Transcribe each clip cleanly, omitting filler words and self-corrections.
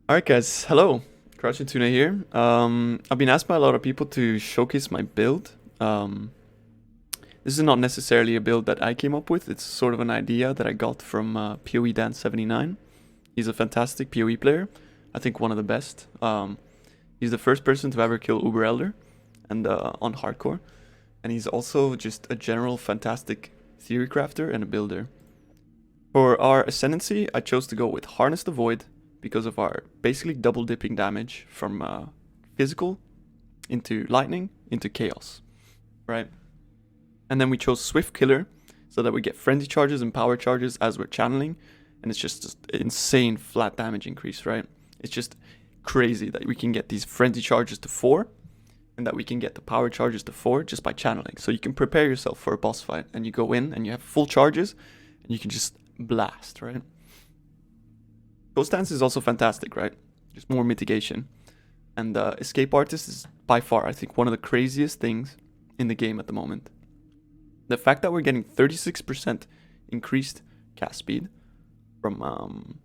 Alright guys, hello. Crouching Tuna here. I've been asked by a lot of people to showcase my build. This is not necessarily a build that I came up with, it's sort of an idea that I got from PoE Dan79. He's a fantastic PoE player, I think one of the best. He's the first person to ever kill Uber Elder and on hardcore. And he's also just a general fantastic theory crafter and a builder. For our Ascendancy, I chose to go with Harness the Void, because of our basically double dipping damage from physical into lightning into chaos, right? And then we chose Swift Killer so that we get frenzy charges and power charges as we're channeling, and it's just insane flat damage increase, right? It's just crazy that we can get these frenzy charges to 4 and that we can get the power charges to 4 just by channeling. So you can prepare yourself for a boss fight and you go in and you have full charges and you can just blast, right? Ghost Dance is also fantastic, right? Just more mitigation. And Escape Artist is by far, I think, one of the craziest things in the game at the moment. The fact that we're getting 36% increased cast speed from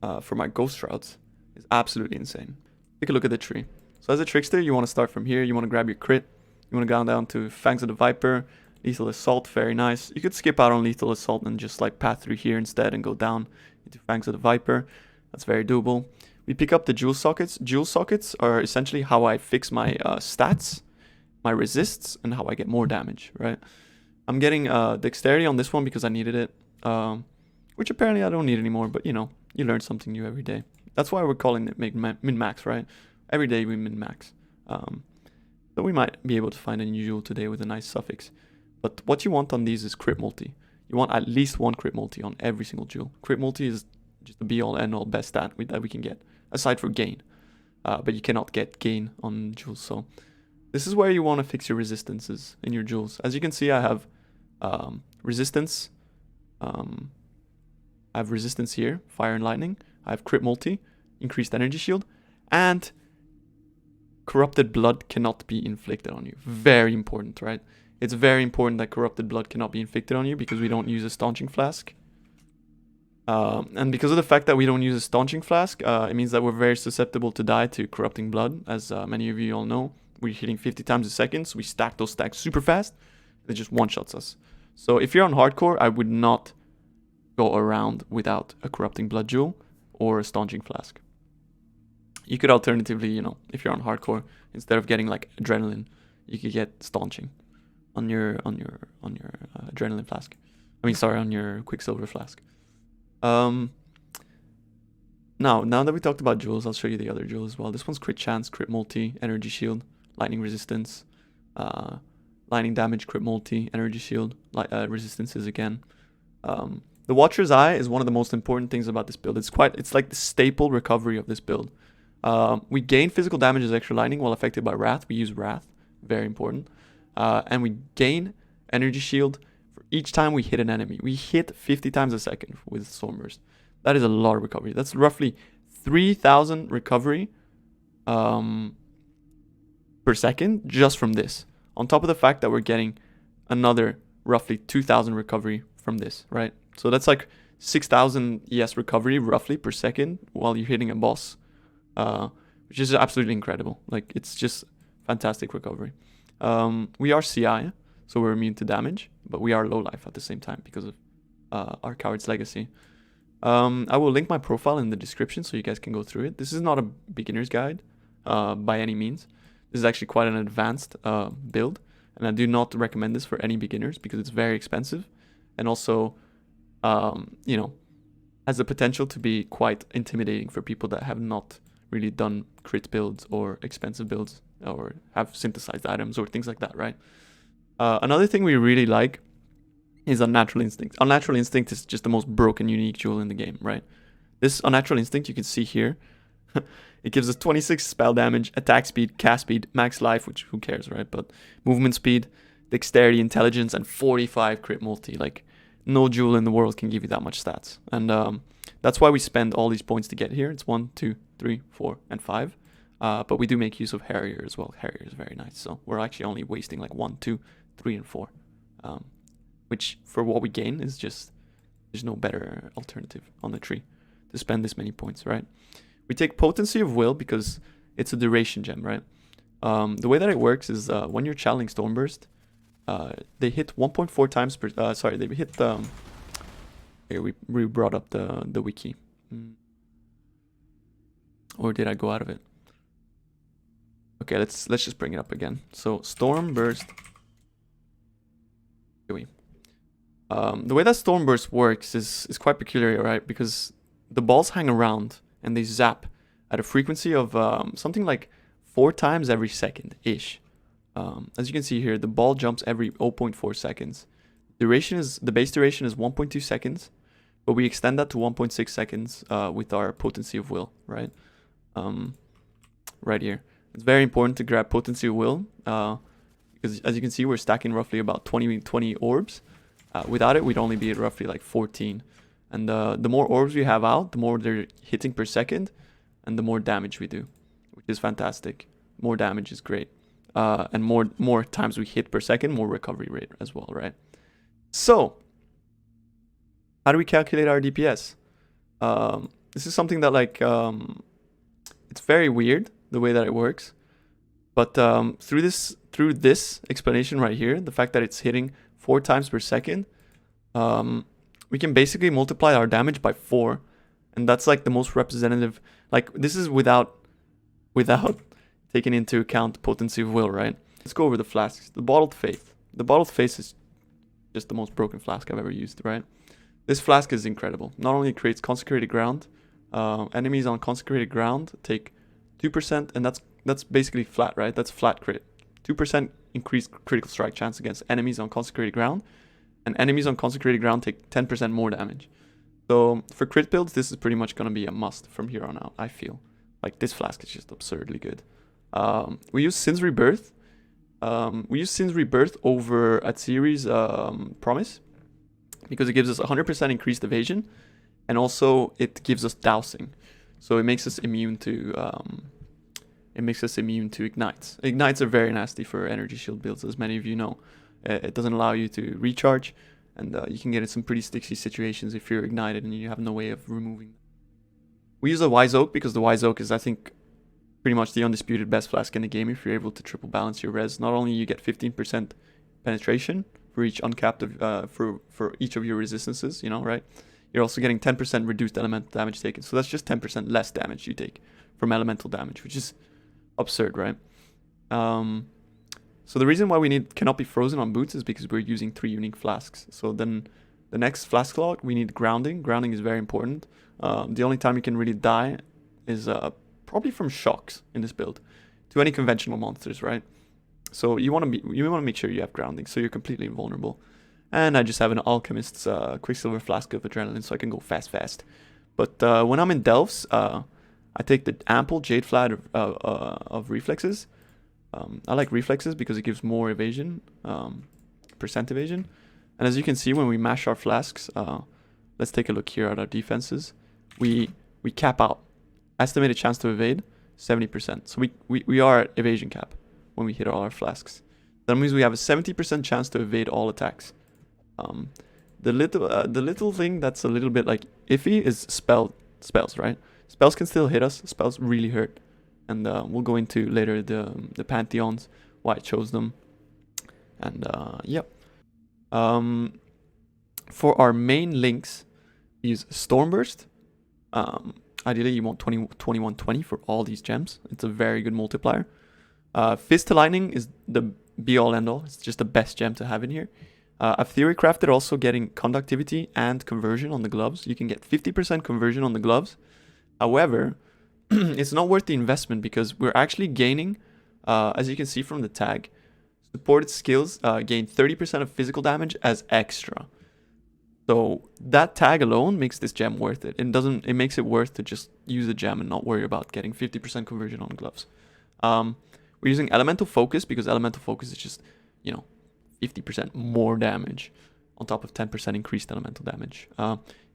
my Ghost routes is absolutely insane. Take a look at the tree. So as a Trickster, you want to start from here. You want to grab your crit. You want to go down to Fangs of the Viper, Lethal Assault, very nice. You could skip out on Lethal Assault and just like path through here instead and go down into Fangs of the Viper. That's very doable. We pick up the Jewel Sockets. Jewel Sockets are essentially how I fix my stats, my resists, and how I get more damage, right? I'm getting Dexterity on this one because I needed it, which apparently I don't need anymore, but you know, you learn something new every day. That's why we're calling it min-max, right? Every day we min-max. So we might be able to find a new jewel today with a nice suffix. But what you want on these is crit multi. You want at least one crit multi on every single jewel. Crit multi is just the be-all, end-all, best stat that we can get, aside from gain. But you cannot get gain on jewels, so this is where you want to fix your resistances in your jewels. As you can see, I have resistance. I have resistance here, fire and lightning. I have crit multi, increased energy shield, and corrupted blood cannot be inflicted on you. Very important, right? It's very important that corrupted blood cannot be inflicted on you because we don't use a staunching flask. And because of the fact that we don't use a staunching flask, it means that we're very susceptible to die to corrupting blood. As many of you all know, we're hitting 50 times a second, so we stack those stacks super fast. It just one-shots us. So if you're on hardcore, I would not go around without a corrupting blood jewel or a staunching flask. You could alternatively, you know, if you're on hardcore, instead of getting like adrenaline, you could get staunching on your adrenaline flask. I mean, sorry, on your quicksilver flask. Now that we talked about jewels, I'll show you the other jewels as well. This one's crit chance, crit multi, energy shield, lightning resistance, lightning damage, crit multi, energy shield, resistances again. The Watcher's Eye is one of the most important things about this build. It's like the staple recovery of this build. We gain physical damage as extra lightning while affected by Wrath. We use Wrath, very important. And we gain energy shield for each time we hit an enemy. We hit 50 times a second with Stormburst. That is a lot of recovery. That's roughly 3,000 recovery per second just from this. On top of the fact that we're getting another roughly 2,000 recovery from this, right? So that's like 6,000 ES recovery roughly per second while you're hitting a boss, which is absolutely incredible. Like, it's just fantastic recovery. We are CI, so we're immune to damage, but we are low life at the same time because of our Coward's Legacy. I will link my profile in the description so you guys can go through it. This is not a beginner's guide by any means. This is actually quite an advanced build, and I do not recommend this for any beginners because it's very expensive, and also, you know, has the potential to be quite intimidating for people that have not really done crit builds or expensive builds or have synthesized items or things like that, right? Another thing we really like is Unnatural Instinct. Unnatural Instinct is just the most broken unique jewel in the game, right? This Unnatural Instinct you can see here. It gives us 26 spell damage, attack speed, cast speed, max life, which who cares, right? But movement speed, dexterity, intelligence, and 45 crit multi. Like, no jewel in the world can give you that much stats. And that's why we spend all these points to get here. It's 1, 2, 3, 4, and 5. But we do make use of Harrier as well. Harrier is very nice. So we're actually only wasting like 1, 2, 3, and 4. Which, for what we gain, is just, there's no better alternative on the tree to spend this many points, right? We take Potency of Will because it's a duration gem, right? The way that it works is when you're channeling Stormburst, they hit 1.4 times per... sorry, they hit... here, we brought up the wiki. Or did I go out of it? Okay, let's just bring it up again. So, Stormburst... the way that Stormburst works is quite peculiar, right? Because the balls hang around and they zap at a frequency of something like 4 times every second-ish. As you can see here, the ball jumps every 0.4 seconds. The base duration is 1.2 seconds, but we extend that to 1.6 seconds with our Potency of Will, right? Right here. It's very important to grab Potency of Will, because as you can see, we're stacking roughly about 20 orbs. Without it, we'd only be at roughly like 14. And the more orbs we have out, the more they're hitting per second, and the more damage we do, which is fantastic. More damage is great. And more times we hit per second, more recovery rate as well, right? So, how do we calculate our DPS? This is something that like, it's very weird, the way that it works. But through this explanation right here, the fact that it's hitting 4 times per second, we can basically multiply our damage by 4, and that's like the most representative. Like, this is without taking into account Potency of Will, right? Let's go over the flasks. The Bottled Faith. The Bottled Faith is just the most broken flask I've ever used, right? This flask is incredible. Not only creates consecrated ground, enemies on consecrated ground take 2%, and that's basically flat, right? That's flat crit. 2% increased critical strike chance against enemies on consecrated ground, and enemies on consecrated ground take 10% more damage. So for crit builds, this is pretty much going to be a must from here on out, I feel. Like, this flask is just absurdly good. We use Sin's Rebirth. We use Sin's Rebirth over Atziri's Promise, because it gives us 100% increased evasion, and also it gives us dousing. So it makes us immune to... ignites. Ignites are very nasty for energy shield builds, as many of you know. It doesn't allow you to recharge, and you can get in some pretty sticky situations if you're ignited and you have no way of removing them. We use a Wise Oak because the Wise Oak is, I think, pretty much the undisputed best flask in the game if you're able to triple balance your res. Not only you get 15% penetration for each uncapped for each of your resistances, you know, right? You're also getting 10% reduced elemental damage taken. So that's just 10% less damage you take from elemental damage, which is absurd, right? So the reason why we cannot be frozen on boots is because we're using 3 unique flasks. So then the next flask log, we need grounding. Grounding is very important. The only time you can really die is probably from shocks in this build to any conventional monsters, right? So you want to make sure you have grounding, so you're completely invulnerable. And I just have an alchemist's Quicksilver flask of adrenaline, so I can go fast. But when I'm in Delphs, I take the ample Jade Flat of reflexes. I like reflexes because it gives more evasion, percent evasion. And as you can see, when we mash our flasks, let's take a look here at our defenses. We cap out. Estimated chance to evade, 70%. So we are at evasion cap when we hit all our flasks. That means we have a 70% chance to evade all attacks. The little thing that's a little bit like iffy is spells, right? Spells can still hit us. Spells really hurt, and we'll go into later the pantheons, why I chose them, and yep. For our main links, we use Stormburst. Ideally, you want 2120 for all these gems. It's a very good multiplier. Fist to Lightning is the be-all end-all. It's just the best gem to have in here. I've theory crafted also getting conductivity and conversion on the gloves. You can get 50% conversion on the gloves. However, it's not worth the investment because we're actually gaining, as you can see from the tag, supported skills gain 30% of physical damage as extra. So that tag alone makes this gem worth it. It makes it worth to just use the gem and not worry about getting 50% conversion on gloves. We're using Elemental Focus because Elemental Focus is just, 50% more damage on top of 10% increased elemental damage.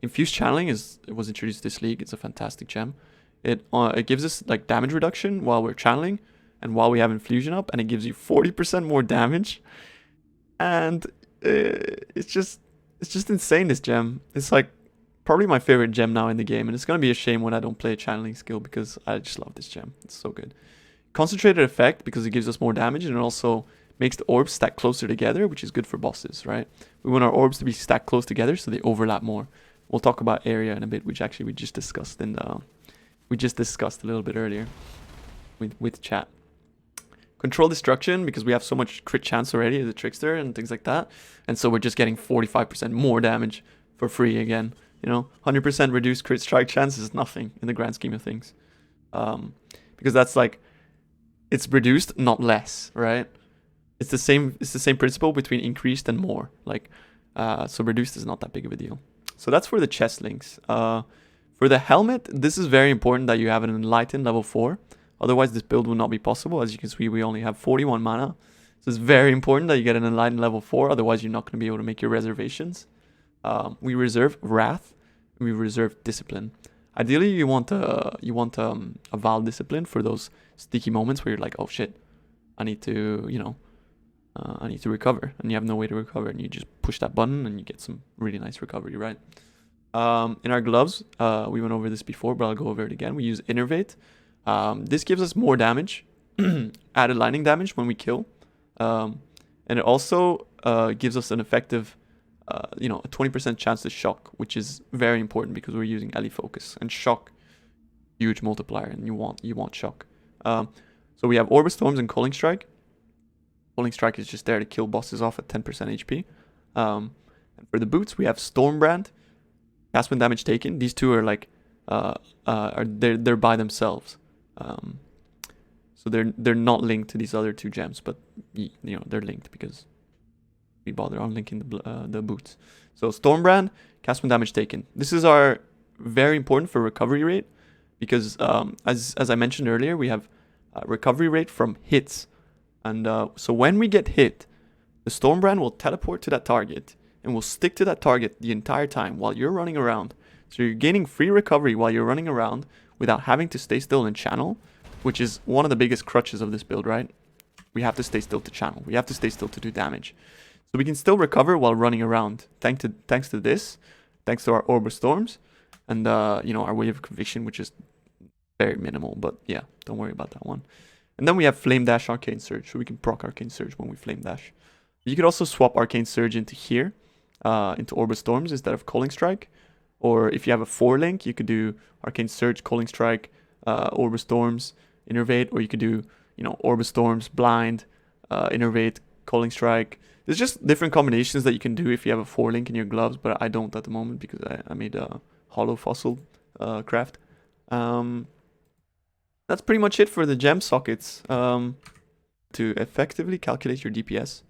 Infused Channeling was introduced this league. It's a fantastic gem. It gives us like damage reduction while we're channeling and while we have infusion up, and it gives you 40% more damage. And it's just insane, this gem. It's like probably my favorite gem now in the game, and it's gonna be a shame when I don't play a channeling skill because I just love this gem. It's so good. Concentrated effect because it gives us more damage, and it also makes the orbs stack closer together, which is good for bosses, right? We want our orbs to be stacked close together so they overlap more. We'll talk about area in a bit, which actually we just discussed a little bit earlier with chat. Control destruction because we have so much crit chance already as a trickster and things like that, and so we're just getting 45% more damage for free again. You know, 100% reduced crit strike chance is nothing in the grand scheme of things, because that's like, it's reduced, not less, right? It's the same principle between increased and more. Like, so reduced is not that big of a deal. So that's for the chest links. For the helmet, this is very important that you have an enlightened level 4. Otherwise, this build will not be possible. As you can see, we only have 41 mana. So it's very important that you get an enlightened level 4. Otherwise, you're not going to be able to make your reservations. We reserve Wrath. We reserve Discipline. Ideally, you want a Val Discipline for those sticky moments where you're like, oh shit, I need to, you know, I need to recover, and you have no way to recover, and you just push that button and you get some really nice recovery, right? In our gloves, we went over this before, but I'll go over it again. We use Innervate. This gives us more damage, added lightning damage when we kill, and it also gives us an effective, you know, a 20% chance to shock, which is very important because we're using Ellie Focus, and shock, huge multiplier, and you want shock. So we have Orb Storms and Calling Strike. Calling Strike is just there to kill bosses off at 10% HP. And for the boots, we have Stormbrand, cast when damage taken. These two are like, they're by themselves. So they're not linked to these other two gems, but you know, they're linked because we bother on linking the boots. So Stormbrand, cast when damage taken. This is our very important for recovery rate because as I mentioned earlier, we have recovery rate from hits. And so when we get hit, the Stormbrand will teleport to that target and will stick to that target the entire time while you're running around. So you're gaining free recovery while you're running around without having to stay still and channel, which is one of the biggest crutches of this build, right? We have to stay still to channel. We have to stay still to do damage. So we can still recover while running around thanks to this, thanks to our Orb of Storms, and you know, our Wave of Conviction, which is very minimal, but yeah, don't worry about that one. And then we have Flame Dash, Arcane Surge, so we can proc Arcane Surge when we Flame Dash. You could also swap Arcane Surge into here, into Orb of Storms instead of Calling Strike. Or if you have a 4-link, you could do Arcane Surge, Calling Strike, Orb of Storms, Innervate, or you could do, you know, Orb of Storms, Blind, Innervate, Calling Strike. There's just different combinations that you can do if you have a 4-link in your gloves, but I don't at the moment because I made a Hollow Fossil craft. That's pretty much it for the gem sockets. To effectively calculate your DPS,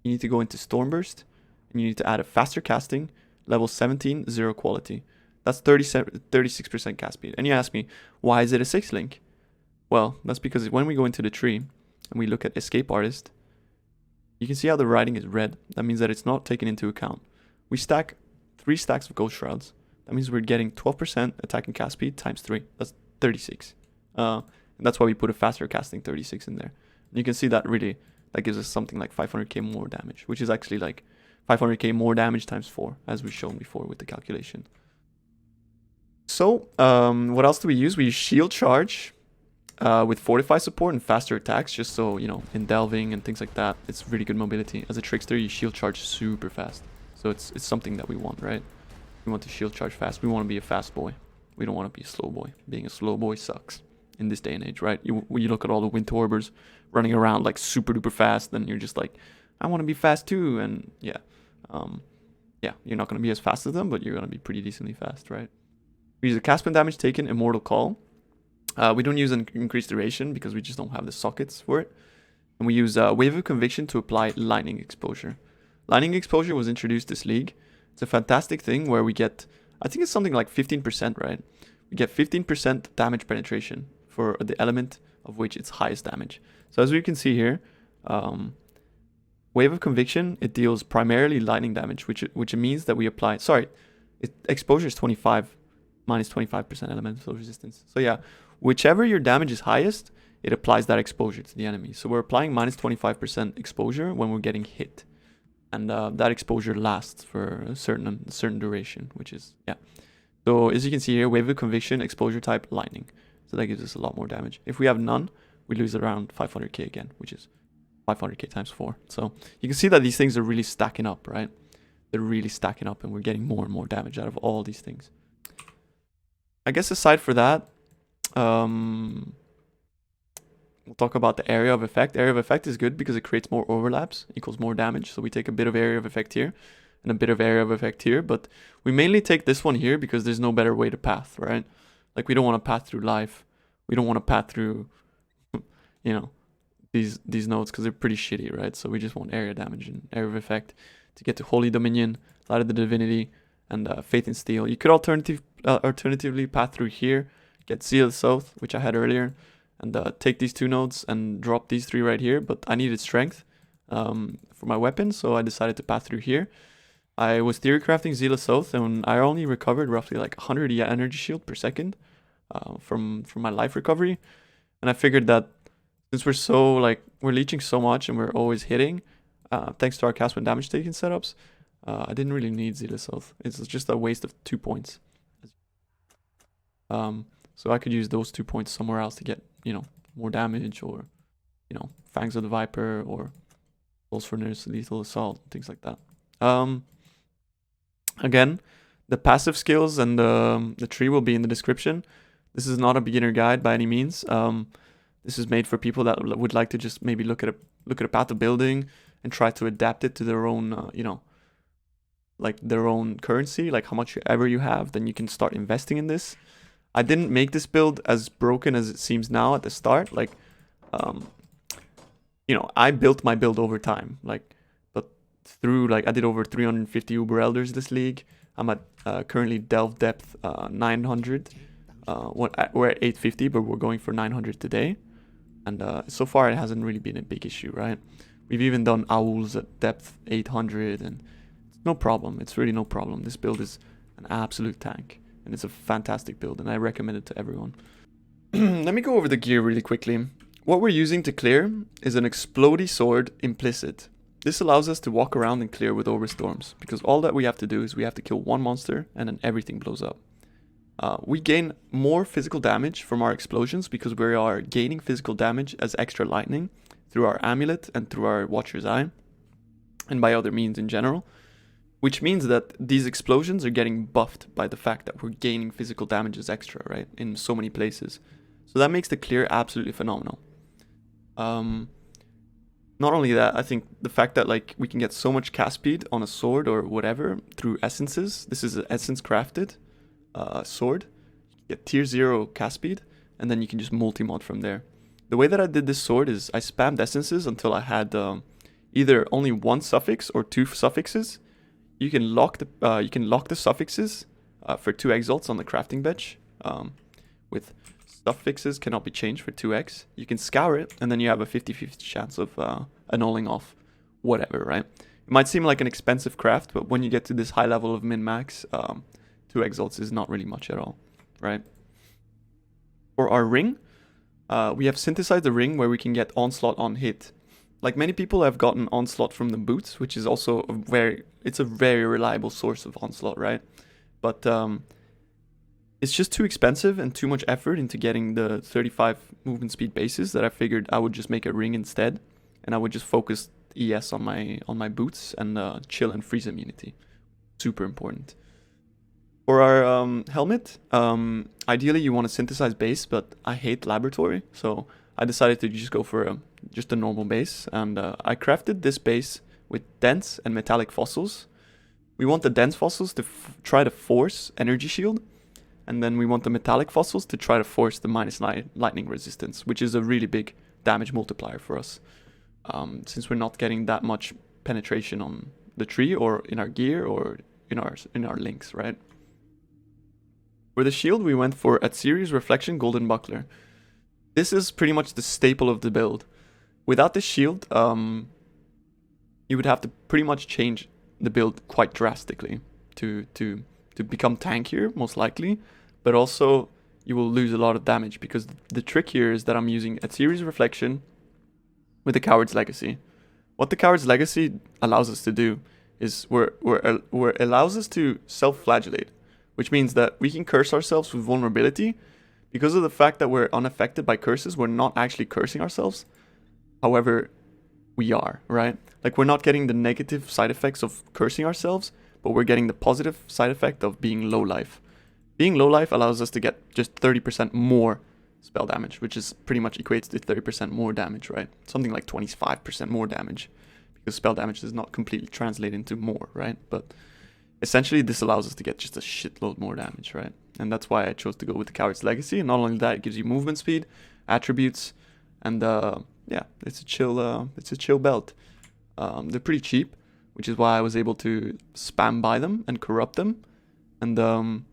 you need to go into Stormburst, and you need to add a faster casting, level 17, 0 quality. That's 36% cast speed. And you ask me, why is it a 6-link? Well, that's because when we go into the tree, and we look at Escape Artist, you can see how the writing is red. That means that it's not taken into account. We stack 3 stacks of Ghost Shrouds. That means we're getting 12% attack and cast speed times 3. That's 36. And that's why we put a faster casting 36 in there. And you can see that really, that gives us something like 500k more damage, which is actually like 500k more damage times 4, as we've shown before with the calculation. So, what else do we use? We use Shield Charge with Fortify support and faster attacks, just so, you know, in delving and things like that, it's really good mobility. As a Trickster, you Shield Charge super fast. So it's something that we want, right? We want to Shield Charge fast. We want to be a fast boy. We don't want to be a slow boy. Being a slow boy sucks in this day and age, right? You look at all the Wintorbers running around like super duper fast, then you're just like, I want to be fast too. And yeah, you're not going to be as fast as them, but you're going to be pretty decently fast, right? We use a cast when damage taken, Immortal Call. We don't use an increased duration because we just don't have the sockets for it. And we use Wave of Conviction to apply Lightning Exposure. Lightning Exposure was introduced this league. It's a fantastic thing where we get, I think it's something like 15%, right? We get 15% damage penetration for the element of which it's highest damage. So as we can see here, Wave of Conviction, it deals primarily lightning damage, which means that we apply, exposure is 25, minus 25% elemental resistance. So yeah, whichever your damage is highest, it applies that exposure to the enemy. So we're applying minus 25% exposure when we're getting hit. And that exposure lasts for a certain duration, which is, yeah. So as you can see here, wave of conviction, exposure type, lightning. So that gives us a lot more damage. If we have none, we lose around 500k again, which is 500k times 4. So you can see that these things are really stacking up, right? They're really stacking up and we're getting more and more damage out of all these things. I guess aside for that, we'll talk about the area of effect. Area of effect is good because it creates more overlaps, equals more damage. So we take a bit of area of effect here and a bit of area of effect here, but we mainly take this one here because there's no better way to path, right? Like we don't want to path through life. We don't want to path through, you know, these nodes because they're pretty shitty, right? So we just want area damage and area of effect to get to Holy Dominion, Light of the Divinity, and Faith in Steel. You could alternatively path through here, get Zeal South, which I had earlier, and take these 2 nodes and drop these 3 right here, but I needed strength for my weapon, so I decided to path through here. I was theory crafting Zeal South, and I only recovered roughly like 100 energy shield per second from my life recovery, and I figured that since we're leeching so much and we're always hitting, thanks to our cast when damage taken setups, I didn't really need Zeal South. It's just a waste of 2 points. So I could use those 2 points somewhere else to get, you know, more damage, or, you know, Fangs of the Viper, or Pulse Furnace, Lethal Assault, things like that. Again, the passive skills and the tree will be in the description. This is not a beginner guide by any means. This is made for people that would like to just maybe look at a path of building and try to adapt it to their own, you know, like their own currency, like how much ever you have, then you can start investing in this. I didn't make this build as broken as it seems now at the start. Like, you know, I built my build over time. Like, but through, like, I did over 350 Uber Elders this league. I'm at currently Delve Depth 900. We're at 850, but we're going for 900 today. And so far, it hasn't really been a big issue, right? We've even done Owls at depth 800, and it's no problem. It's really no problem. This build is an absolute tank, and it's a fantastic build, and I recommend it to everyone. Let me go over the gear really quickly. What we're using to clear is an Explodey Sword Implicit. This allows us to walk around and clear with Overstorms, because all that we have to do is we have to kill one monster, and then everything blows up. We gain more physical damage from our explosions because we are gaining physical damage as extra lightning through our amulet and through our Watcher's Eye, and by other means in general, which means that these explosions are getting buffed by the fact that we're gaining physical damage as extra, right, in so many places. So that makes the clear absolutely phenomenal. Not only that, I think the fact that like we can get so much cast speed on a sword or whatever through essences. This is an essence crafted sword. You get tier 0 cast speed, and then you can just multi-mod from there. The way that I did this sword is I spammed essences until I had either only 1 suffix or 2 suffixes. You can lock the suffixes for 2 exalts on the crafting bench. With suffixes cannot be changed for 2x. You can scour it, and then you have a 50-50 chance of annulling off whatever, right? It might seem like an expensive craft, but when you get to this high level of min-max, 2 exalts is not really much at all, right? For our ring, we have synthesized the ring where we can get onslaught on hit. Like many people have gotten onslaught from the boots, which is also it's a very reliable source of onslaught, right? But it's just too expensive and too much effort into getting the 35 movement speed bases that I figured I would just make a ring instead, and I would just focus ES on my boots and chill and freeze immunity. Super important. For our helmet, ideally you want to synthesize base, but I hate laboratory, so I decided to just go for just a normal base, and I crafted this base with dense and metallic fossils. We want the dense fossils to try to force energy shield, and then we want the metallic fossils to try to force the -9 lightning resistance, which is a really big damage multiplier for us, since we're not getting that much penetration on the tree or in our gear or in our links, right? For the shield, we went for Atziri's Reflection Golden Buckler. This is pretty much the staple of the build. Without this shield, you would have to pretty much change the build quite drastically to become tankier, most likely. But also, you will lose a lot of damage because the trick here is that I'm using Atziri's Reflection with the Coward's Legacy. What the Coward's Legacy allows us to do is allows us to self-flagellate. which means that we can curse ourselves with vulnerability. Because of the fact that we're unaffected by curses, we're not actually cursing ourselves. However, we are, right? Like, we're not getting the negative side effects of cursing ourselves, but we're getting the positive side effect of being low life. Being low life allows us to get just 30% more spell damage, which is pretty much equates to 30% more damage, right? Something like 25% more damage, because spell damage does not completely translate into more, right? But essentially, this allows us to get just a shitload more damage, right? And that's why I chose to go with the Coward's Legacy. And not only that, it gives you movement speed, attributes, and yeah, it's a chill belt. They're pretty cheap, which is why I was able to spam buy them and corrupt them. And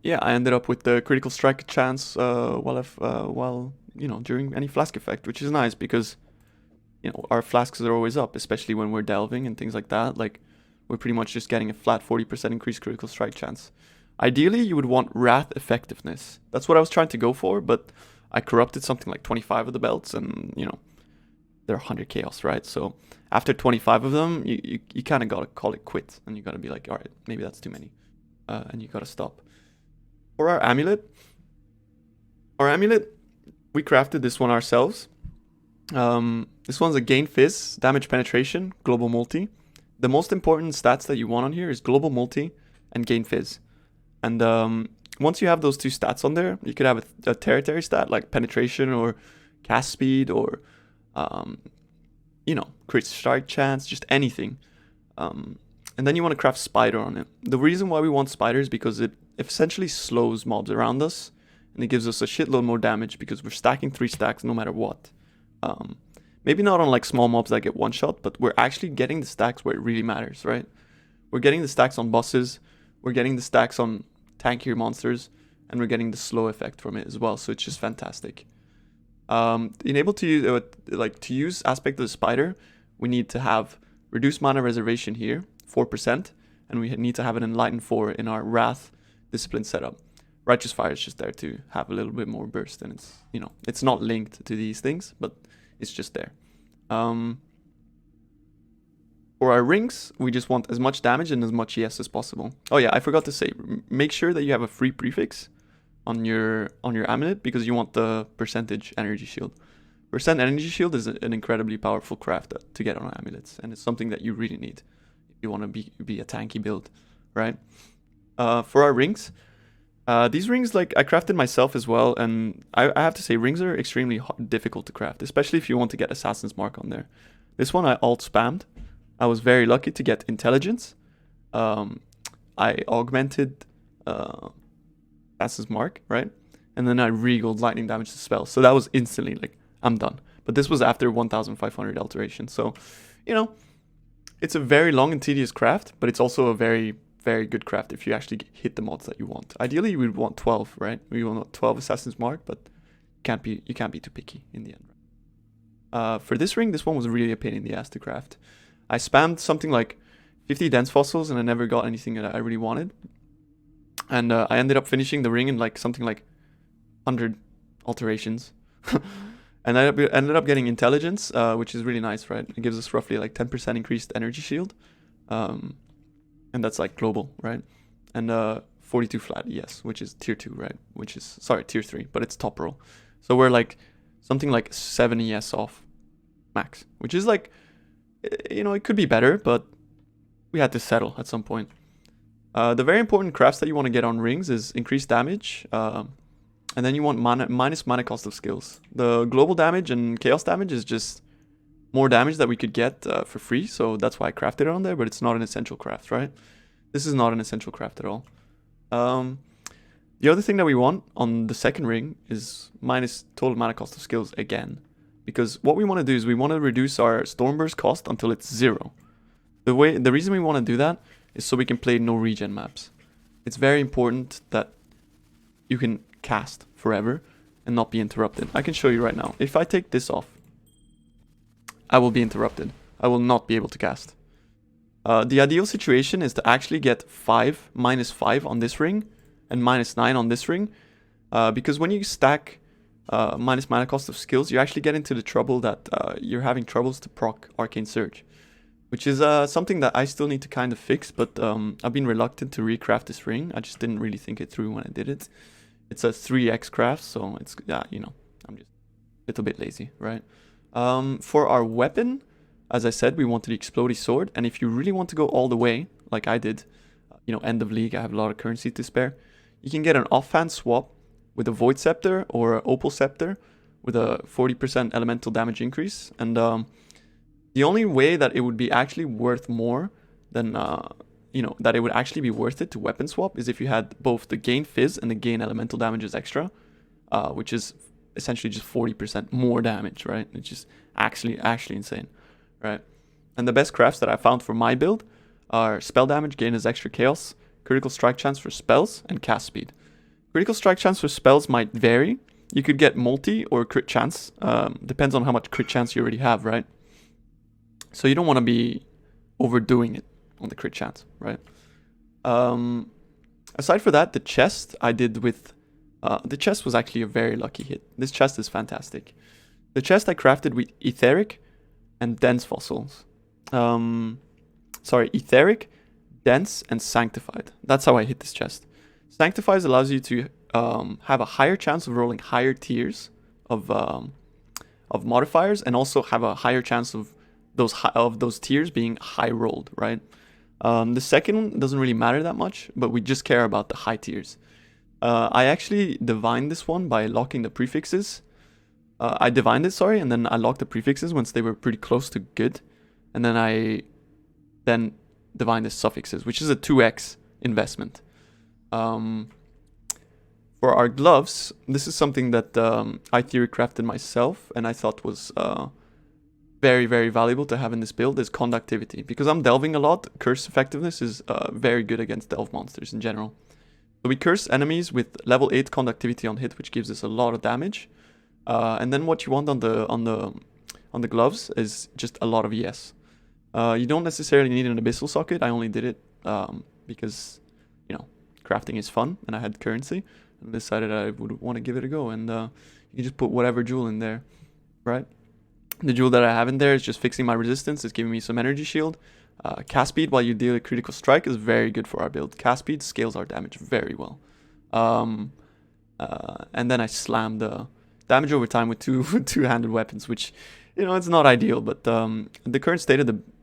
yeah, I ended up with the critical strike chance while you know, during any flask effect, which is nice because, you know, our flasks are always up, especially when we're delving and things like that. Like, we're pretty much just getting a flat 40% increased critical strike chance. Ideally, you would want Wrath effectiveness. That's what I was trying to go for, but I corrupted something like 25 of the belts, and, you know, they're 100 chaos, right? So after 25 of them, you kind of gotta call it quits, and you gotta be like, all right, maybe that's too many, and you gotta stop. For our amulet, we crafted this one ourselves. This one's a gain fizz, damage penetration, global multi. The most important stats that you want on here is global multi and gain fizz. And once you have those two stats on there, you could have a territory stat like penetration or cast speed or, you know, crit strike chance, just anything. And then you want to craft spider on it. The reason why we want spider is because it essentially slows mobs around us, and it gives us a shitload more damage because we're stacking 3 stacks no matter what. Maybe not on like small mobs that get one shot, but we're actually getting the stacks where it really matters, right? We're getting the stacks on bosses, we're getting the stacks on tankier monsters, and we're getting the slow effect from it as well. So it's just fantastic. Being able to use to use aspect of the spider, we need to have reduced mana reservation here, 4%, and we need to have an enlighten 4 in our wrath discipline setup. Righteous fire is just there to have a little bit more burst, and it's, you know, it's not linked to these things, but it's just there. For our rings, we just want as much damage and as much ES as possible. Oh yeah, I forgot to say, make sure that you have a free prefix on your amulet, because you want the percentage energy shield. Percent energy shield is an incredibly powerful craft to get on amulets, and it's something that you really need if you want to be a tanky build, right? For our rings, these rings, like, I crafted myself as well, and I have to say, rings are extremely difficult to craft, especially if you want to get Assassin's Mark on there. This one I alt spammed. I was very lucky to get Intelligence. I augmented Assassin's Mark, right? And then I regaled lightning damage to spell. So that was instantly like, I'm done. But this was after 1,500 alterations. So, you know, it's a very long and tedious craft, but it's also a very, very good craft if you actually hit the mods that you want. Ideally, you would want 12, right? We want 12 Assassin's Mark, but you can't be too picky in the end. For this ring, this one was really a pain in the ass to craft. I spammed something like 50 dense fossils, and I never got anything that I really wanted. And I ended up finishing the ring in like something like 100 alterations. And I ended up getting Intelligence, which is really nice, right? It gives us roughly like 10% increased energy shield. And that's like global, right? And 42 flat, yes, which is tier 2, right? Which is, sorry, tier 3, but it's top roll. So we're like something like 7 ES off max, which is like, you know, it could be better, but we had to settle at some point. The very important crafts that you want to get on rings is increased damage, and then you want minus mana cost of skills. The global damage and chaos damage is just more damage that we could get for free, so that's why I crafted it on there, but it's not an essential craft, right? This is not an essential craft at all. The other thing that we want on the second ring is minus total mana cost of skills again. Because what we want to do is we want to reduce our Stormburst cost until it's 0. The reason we want to do that is so we can play no regen maps. It's very important that you can cast forever and not be interrupted. I can show you right now. If I take this off, I will be interrupted. I will not be able to cast. The ideal situation is to actually get minus 5 on this ring and minus 9 on this ring. Because when you stack minus mana cost of skills, you actually get into the trouble that you're having troubles to proc Arcane Surge. which is something that I still need to kind of fix, but I've been reluctant to recraft this ring. I just didn't really think it through when I did it. It's a 3x craft, so it's, yeah, you know, I'm just a little bit lazy, right? For our weapon, as I said, we wanted the Explodey Sword, and if you really want to go all the way, like I did, you know, end of league, I have a lot of currency to spare, you can get an offhand swap with a Void Scepter or an Opal Scepter with a 40% elemental damage increase, and the only way that it would be actually worth more than, you know, that it would actually be worth it to weapon swap is if you had both the gain fizz and the gain elemental damages extra, which is essentially just 40% more damage, right? It's just actually insane, right? And the best crafts that I found for my build are spell damage, gain as extra chaos, critical strike chance for spells, and cast speed. Critical strike chance for spells might vary. You could get multi or crit chance, depends on how much crit chance you already have, right? So you don't want to be overdoing it on the crit chance, right? Aside for that, the chest I did with... the chest was actually a very lucky hit. This chest is fantastic. The chest I crafted with etheric and dense fossils. Sorry, etheric, dense, and sanctified. That's how I hit this chest. Sanctifies allows you to have a higher chance of rolling higher tiers of modifiers, and also have a higher chance of those tiers being high rolled, right? The second one doesn't really matter that much, but we just care about the high tiers. I actually divined this one by locking the prefixes. I divined it, sorry, and then I locked the prefixes once they were pretty close to good. And then I divined the suffixes, which is a 2x investment. For our gloves, this is something that I theory crafted myself, and I thought was very, very valuable to have in this build, is conductivity. Because I'm delving a lot, curse effectiveness is very good against delve monsters in general. So we curse enemies with level 8 conductivity on hit, which gives us a lot of damage. And then what you want on the gloves is just a lot of ES. You don't necessarily need an abyssal socket. I only did it because, you know, crafting is fun and I had currency and decided I would want to give it a go. And you can just put whatever jewel in there, right? The jewel that I have in there is just fixing my resistance. It's giving me some energy shield. Cast speed while you deal a critical strike is very good for our build. Cast speed scales our damage very well. And then I slammed the damage over time with two-handed weapons, which, you know, it's not ideal, but the current state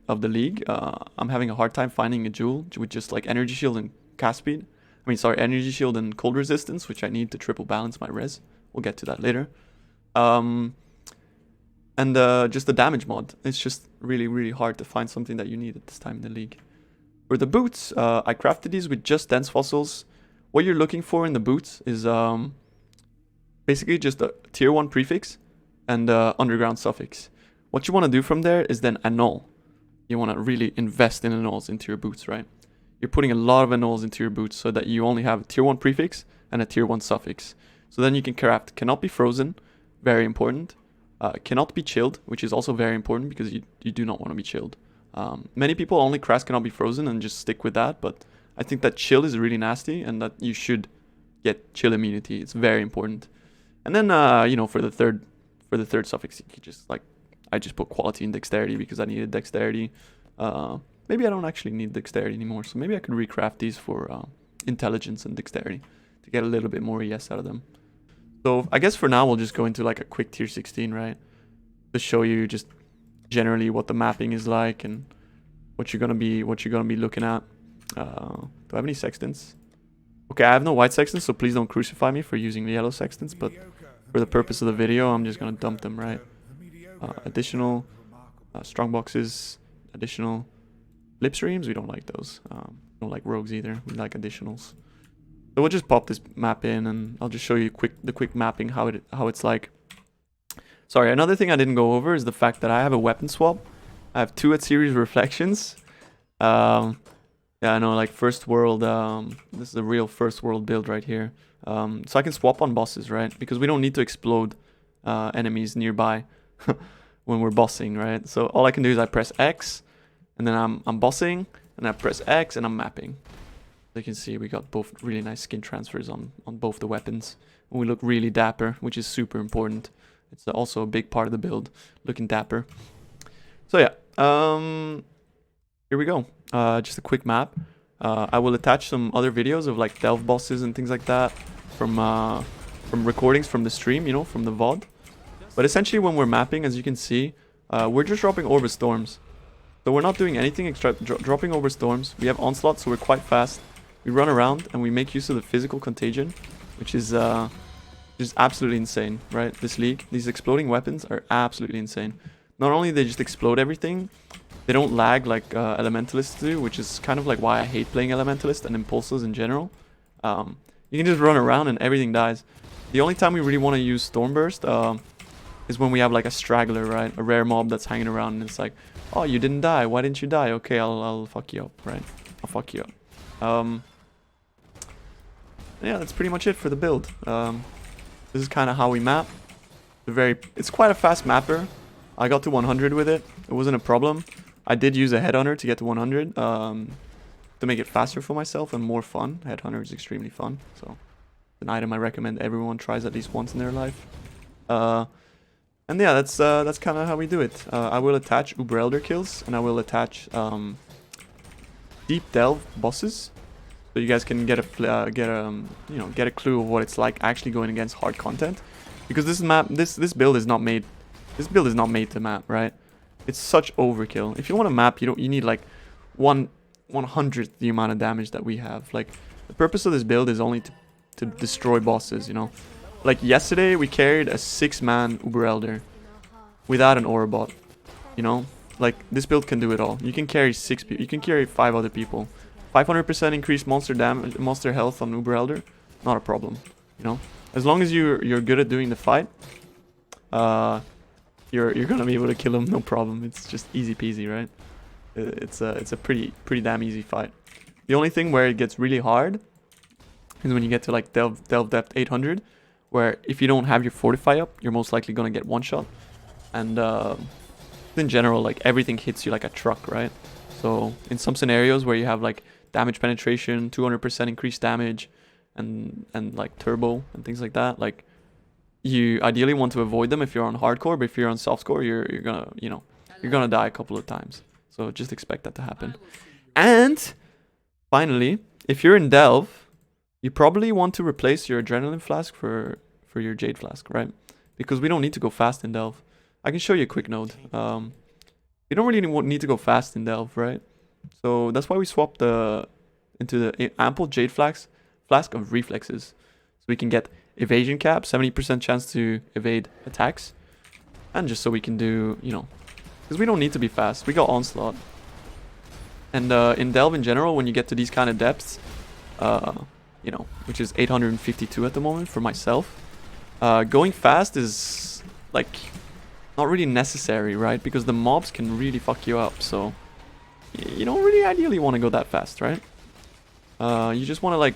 of the league, I'm having a hard time finding a jewel with just like energy shield and cast speed. I mean, sorry, energy shield and cold resistance, which I need to triple balance my res. We'll get to that later. And just the damage mod. It's just really, really hard to find something that you need at this time in the league. For the boots, I crafted these with just dense fossils. What you're looking for in the boots is basically just a tier 1 prefix and underground suffix. What you want to do from there is then annul. You want to really invest in annuls into your boots, right? You're putting a lot of annuls into your boots so that you only have a tier 1 prefix and a tier 1 suffix. So then you can craft cannot be frozen, very important. Cannot be chilled, which is also very important because you do not want to be chilled. Many people only craft cannot be frozen and just stick with that, but I think that chill is really nasty and that you should get chill immunity. It's very important. And then you know, for the third suffix, you just like, I just put quality and dexterity because I needed dexterity. Maybe I don't actually need dexterity anymore, so maybe I could recraft these for intelligence and dexterity to get a little bit more ES out of them. So I guess for now we'll just go into like a quick tier 16, right? To show you just generally what the mapping is like and what you're gonna be looking at. Do I have any sextants? Okay, I have no white sextants, so please don't crucify me for using the yellow sextants, but for the purpose of the video, I'm just gonna dump them, right? Additional strong boxes, additional lip streams, we don't like those. Don't like rogues either, we like additionals. So we'll just pop this map in and I'll just show you the quick mapping, how it's like. Sorry, another thing I didn't go over is the fact that I have a weapon swap. I have 2 at series reflections. Yeah, I know, like first world, this is a real first world build right here. So I can swap on bosses, right? Because we don't need to explode enemies nearby when we're bossing, right? So all I can do is I press X and then I'm bossing and I press X and I'm mapping. You can see we got both really nice skin transfers on both the weapons. And we look really dapper, which is super important. It's also a big part of the build, looking dapper. So yeah, here we go. Just a quick map. I will attach some other videos of like delve bosses and things like that from recordings from the stream, you know, from the VOD. But essentially when we're mapping, as you can see, we're just dropping Orb of Storms. So we're not doing anything except dropping Orb of Storms. We have Onslaught, so we're quite fast. We run around and we make use of the physical contagion, which is absolutely insane, right? This league, these exploding weapons are absolutely insane. Not only they just explode everything, they don't lag like Elementalists do, which is kind of like why I hate playing Elementalist and Impulses in general. You can just run around and everything dies. The only time we really want to use Stormburst is when we have like a straggler, right? A rare mob that's hanging around and it's like, oh, you didn't die. Why didn't you die? Okay, I'll fuck you up, right? I'll fuck you up. Yeah, that's pretty much it for the build. This is kind of how we map. It's quite a fast mapper. I got to 100 with it. It wasn't a problem. I did use a Headhunter to get to 100 to make it faster for myself and more fun. Headhunter is extremely fun, so an item I recommend everyone tries at least once in their life. And yeah, that's kind of how we do it. I will attach Uber Elder kills and I will attach deep delve bosses, so you guys can get a clue of what it's like actually going against hard content. Because this build is not made. This build is not made to map, right? It's such overkill. If you want to map, you need like 1/100th the amount of damage that we have. Like, the purpose of this build is only to destroy bosses, you know. Like yesterday, we carried a 6-man Uber Elder without an Aura bot, you know. Like, this build can do it all. You can carry 6 people. You can carry 5 other people. 500% increased monster damage, monster health on Uber Elder, not a problem, you know. As long as you're good at doing the fight, you're gonna be able to kill him, no problem. It's just easy peasy, right? It's a pretty damn easy fight. The only thing where it gets really hard is when you get to like delve depth 800, where if you don't have your fortify up, you're most likely gonna get one shot. And in general, like, everything hits you like a truck, right? So in some scenarios where you have like damage penetration, 200% increased damage, and like turbo and things like that, like, you ideally want to avoid them if you're on hardcore, but if you're on softcore, you're gonna die a couple of times. So just expect that to happen. And finally, if you're in delve, you probably want to replace your adrenaline flask for your jade flask, right? Because we don't need to go fast in delve. I can show you a quick node. You don't really need to go fast in delve, right? So that's why we swapped into the ample jade flask of reflexes, so we can get evasion cap, 70% chance to evade attacks, and just so we can do, you know, because we don't need to be fast. We got onslaught, and in delve in general, when you get to these kind of depths, you know, which is 852 at the moment for myself, going fast is like not really necessary, right? Because the mobs can really fuck you up. So you don't really ideally want to go that fast, right? You just want to like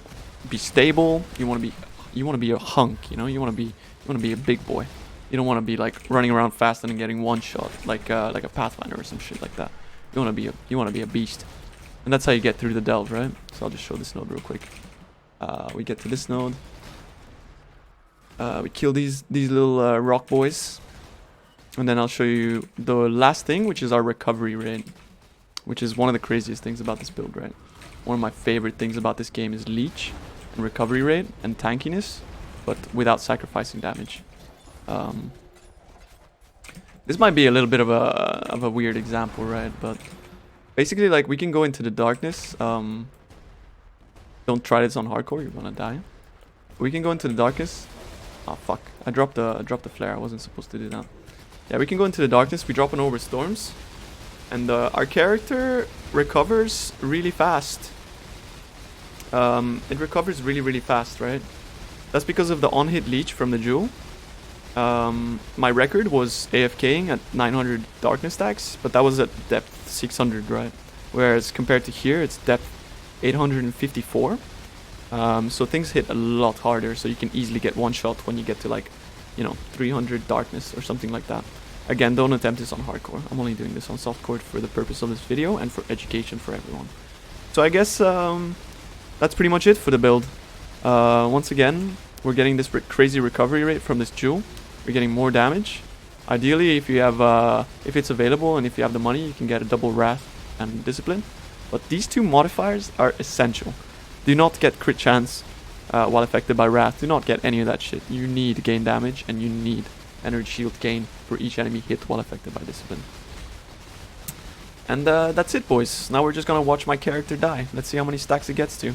be stable. You want to be a hunk, you know. You want to be a big boy. You don't want to be like running around fast and getting one shot like a Pathfinder or some shit like that. You want to be a beast, and that's how you get through the delve, right? So I'll just show this node real quick. We get to this node. We kill these little rock boys, and then I'll show you the last thing, which is our recovery rate, which is one of the craziest things about this build, right? One of my favorite things about this game is leech and recovery rate and tankiness, but without sacrificing damage. This might be a little bit of a weird example, right? But basically, like, we can go into the darkness. Don't try this on hardcore, you're gonna die. We can go into the darkness. Oh fuck! I dropped the flare. I wasn't supposed to do that. Yeah, we can go into the darkness. We drop an over storms, and our character recovers really fast. It recovers really fast, right? That's because of the on-hit leech from the jewel. My record was AFKing at 900 darkness stacks, but that was at depth 600, right? Whereas compared to here, it's depth 854. So things hit a lot harder, so you can easily get one shot when you get to, like, you know, 300 darkness or something like that. Again, don't attempt this on hardcore. I'm only doing this on softcore for the purpose of this video and for education for everyone. So I guess that's pretty much it for the build. Once again, we're getting this crazy recovery rate from this jewel. We're getting more damage. Ideally, if you have, if it's available and if you have the money, you can get a double wrath and discipline. But these two modifiers are essential. Do not get crit chance while affected by wrath. Do not get any of that shit. You need gain damage and you need energy shield gain for each enemy hit while affected by discipline. And that's it, boys. Now we're just gonna watch my character die. Let's see how many stacks it gets to.